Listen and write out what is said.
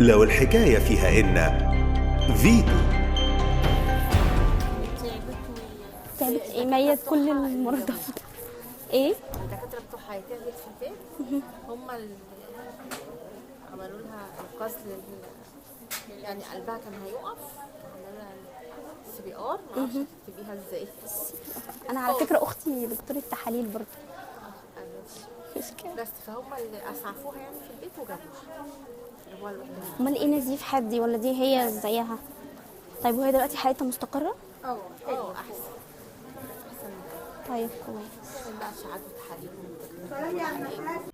لو الحكاية فيها إن فيتو. تعبت ايه؟ ميت كل المرضى. ايه؟ الدكاتره بتوع حياتيه دي في البيت هم اللي عملوا لها انقاذ يعني قلبها كان هيقف، عملوا لها سي بي ار، ما اعرفش تكتبيها ازاي. انا على فكره اختي دكتوره تحاليل برضه. بس فهم اللي اسعفوها يعني في البيت وجابوها. جابوها لوحدها. امال ايه نزيف حدي ولا دي هي زيها؟ طيب وهي دلوقتي حالتها مستقره؟ اه احسن احسن من كده. طيب كويس. بقى اشعاعات وتحاليل